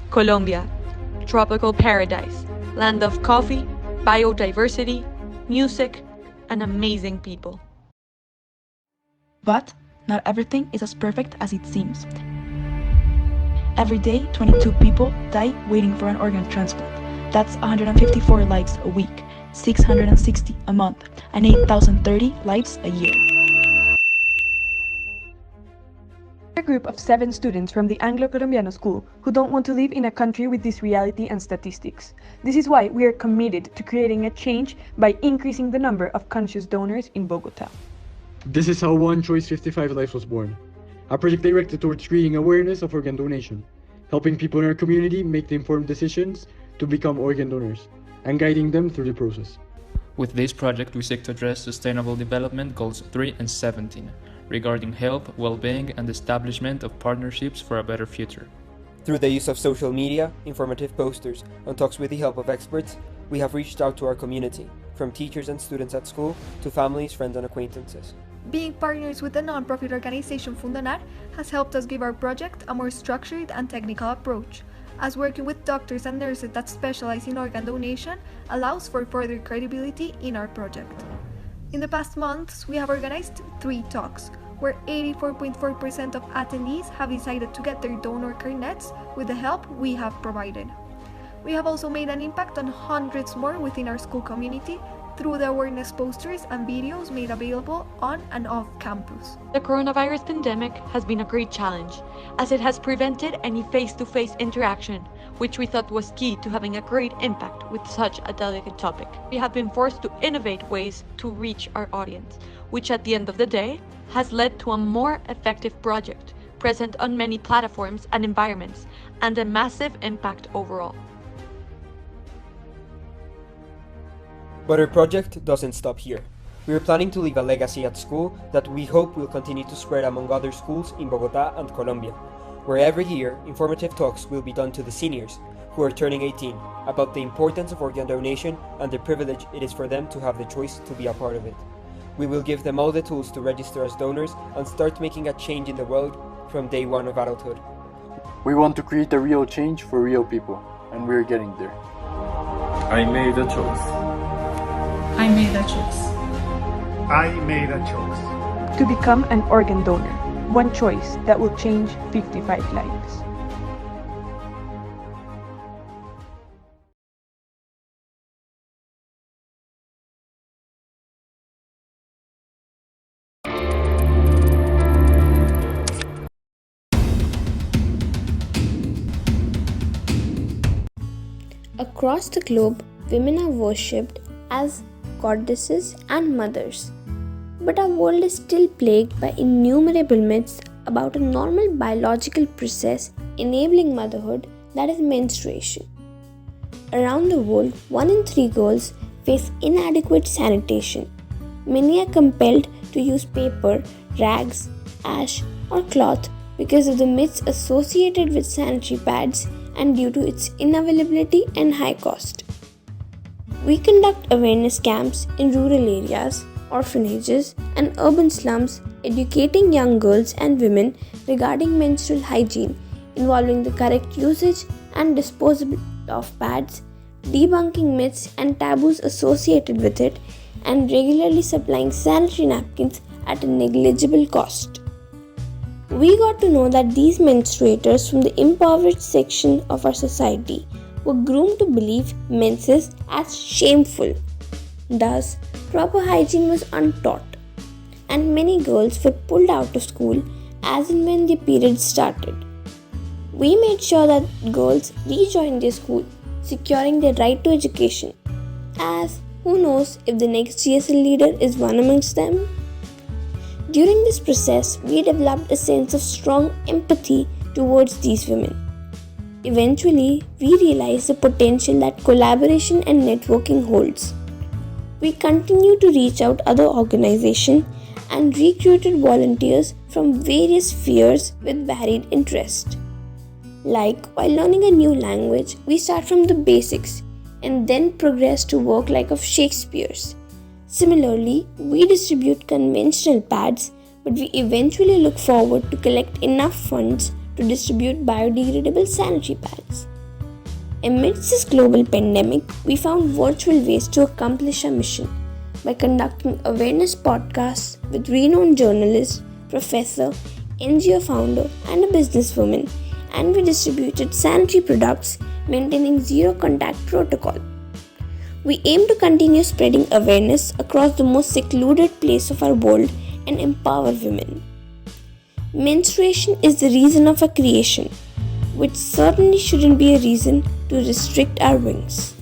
Colombia, tropical paradise, land of coffee, biodiversity, music, and amazing people. But not everything is as perfect as it seems. Every day, 22 people die waiting for an organ transplant. That's 154 lives a week, 660 a month, and 8,030 lives a year. A group of 7 students from the Anglo-Colombiano school who don't want to live in a country with this reality and statistics. This is why we are committed to creating a change by increasing the number of conscious donors in Bogota. This is how One Choice 55 Lives was born, a project directed towards creating awareness of organ donation, helping people in our community make the informed decisions to become organ donors, and guiding them through the process. With this project, we seek to address Sustainable Development Goals 3 and 17, regarding health, well-being, and establishment of partnerships for a better future. Through the use of social media, informative posters, and talks with the help of experts, we have reached out to our community, from teachers and students at school to families, friends, and acquaintances. Being partners with the non-profit organization Fundonar has helped us give our project a more structured and technical approach, as working with doctors and nurses that specialize in organ donation allows for further credibility in our project. In the past months, we have organized 3 talks, where 84.4% of attendees have decided to get their donor carnets with the help we have provided. We have also made an impact on hundreds more within our school community through the awareness posters and videos made available on and off campus. The coronavirus pandemic has been a great challenge, as it has prevented any face-to-face interaction, which we thought was key to having a great impact with such a delicate topic. We have been forced to innovate ways to reach our audience, which at the end of the day has led to a more effective project, present on many platforms and environments, and a massive impact overall. But our project doesn't stop here. We are planning to leave a legacy at school that we hope will continue to spread among other schools in Bogota and Colombia, where every year informative talks will be done to the seniors who are turning 18 about the importance of organ donation and the privilege it is for them to have the choice to be a part of it. We will give them all the tools to register as donors and start making a change in the world from day one of adulthood. We want to create a real change for real people, and we're getting there. I made a choice. I made a choice. I made a choice. To become an organ donor, one choice that will change 55 lives. Across the globe, women are worshipped as goddesses and mothers. But our world is still plagued by innumerable myths about a normal biological process enabling motherhood, that is menstruation. Around the world, 1 in 3 girls face inadequate sanitation. Many are compelled to use paper, rags, ash, or cloth because of the myths associated with sanitary pads and due to its unavailability and high cost. We conduct awareness camps in rural areas, orphanages, and urban slums, educating young girls and women regarding menstrual hygiene, involving the correct usage and disposal of pads, debunking myths and taboos associated with it, and regularly supplying sanitary napkins at a negligible cost. We got to know that these menstruators from the impoverished section of our society were groomed to believe menses as shameful. Thus, proper hygiene was untaught, and many girls were pulled out of school as and when their periods started. We made sure that girls rejoined their school, securing their right to education, as who knows if the next GSL leader is one amongst them? During this process, we developed a sense of strong empathy towards these women. Eventually, we realized the potential that collaboration and networking holds. We continue to reach out other organizations and recruited volunteers from various spheres with varied interests. Like, while learning a new language, we start from the basics and then progress to work like of Shakespeare's. Similarly, we distribute conventional pads, but we eventually look forward to collect enough funds to distribute biodegradable sanitary pads. Amidst this global pandemic, we found virtual ways to accomplish our mission by conducting awareness podcasts with renowned journalist, professor, NGO founder, and a businesswoman, and we distributed sanitary products maintaining zero contact protocol. We aim to continue spreading awareness across the most secluded place of our world and empower women. Menstruation is the reason of our creation, which certainly shouldn't be a reason to restrict our wings.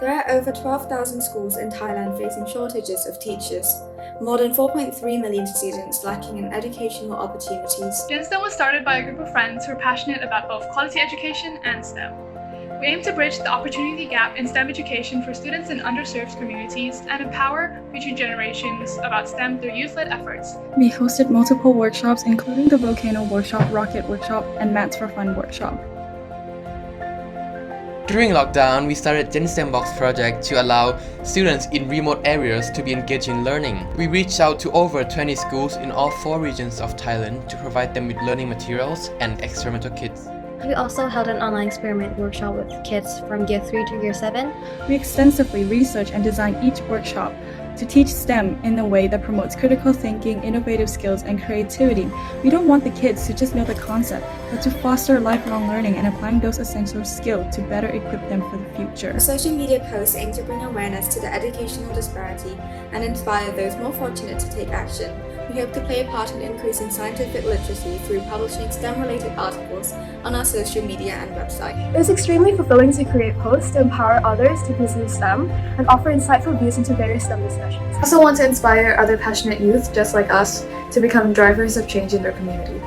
There are over 12,000 schools in Thailand facing shortages of teachers, more than 4.3 million students lacking in educational opportunities. GenSTEM was started by a group of friends who are passionate about both quality education and STEM. We aim to bridge the opportunity gap in STEM education for students in underserved communities and empower future generations about STEM through youth-led efforts. We hosted multiple workshops, including the Volcano Workshop, Rocket Workshop, and Mats for Fun Workshop. During lockdown, we started GenSTEM Box project to allow students in remote areas to be engaged in learning. We reached out to over 20 schools in all 4 regions of Thailand to provide them with learning materials and experimental kits. We also held an online experiment workshop with kids from Year 3 to Year 7. We extensively researched and designed each workshop to teach STEM in a way that promotes critical thinking, innovative skills, and creativity. We don't want the kids to just know the concept, but to foster lifelong learning and applying those essential skills to better equip them for the future. Our social media posts aim to bring awareness to the educational disparity and inspire those more fortunate to take action. We hope to play a part in increasing scientific literacy through publishing STEM-related articles on our social media and website. It is extremely fulfilling to create posts to empower others to pursue STEM and offer insightful views into various STEM discussions. I also want to inspire other passionate youth just like us to become drivers of change in their community.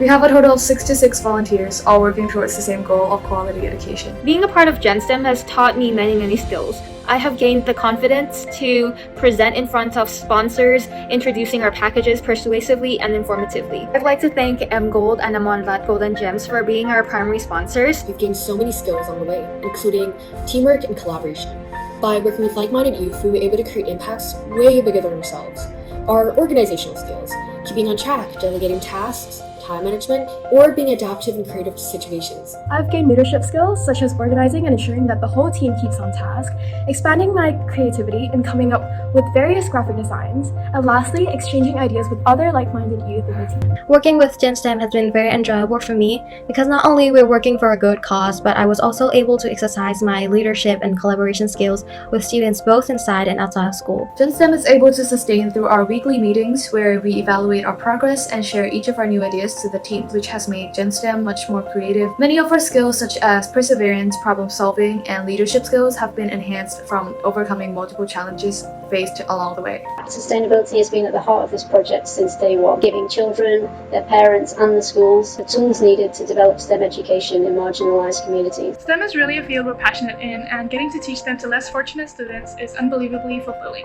We have a total of 66 volunteers, all working towards the same goal of quality education. Being a part of GenSTEM has taught me many skills. I have gained the confidence to present in front of sponsors, introducing our packages persuasively and informatively. I'd like to thank M Gold and Amonlat Golden Gems for being our primary sponsors. We've gained so many skills on the way, including teamwork and collaboration. By working with like-minded youth, we were able to create impacts way bigger than ourselves. Our organizational skills, keeping on track, delegating tasks, time management, or being adaptive and creative to situations. I've gained leadership skills such as organizing and ensuring that the whole team keeps on task, expanding my creativity and coming up with various graphic designs, and lastly, exchanging ideas with other like-minded youth in the team. Working with GenSTEM has been very enjoyable for me because not only we're working for a good cause, but I was also able to exercise my leadership and collaboration skills with students both inside and outside of school. GenSTEM is able to sustain through our weekly meetings where we evaluate our progress and share each of our new ideas to the team, which has made GenSTEM much more creative. Many of our skills such as perseverance, problem solving, and leadership skills have been enhanced from overcoming multiple challenges faced along the way. Sustainability has been at the heart of this project since day one, giving children, their parents and the schools the tools needed to develop STEM education in marginalised communities. STEM is really a field we're passionate in, and getting to teach them to less fortunate students is unbelievably fulfilling.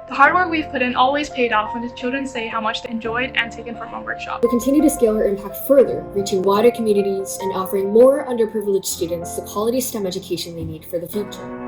The hard work we've put in always paid off when the children say how much they enjoyed and taken from our workshop. We continue to scale our impact further, reaching wider communities and offering more underprivileged students the quality STEM education they need for the future.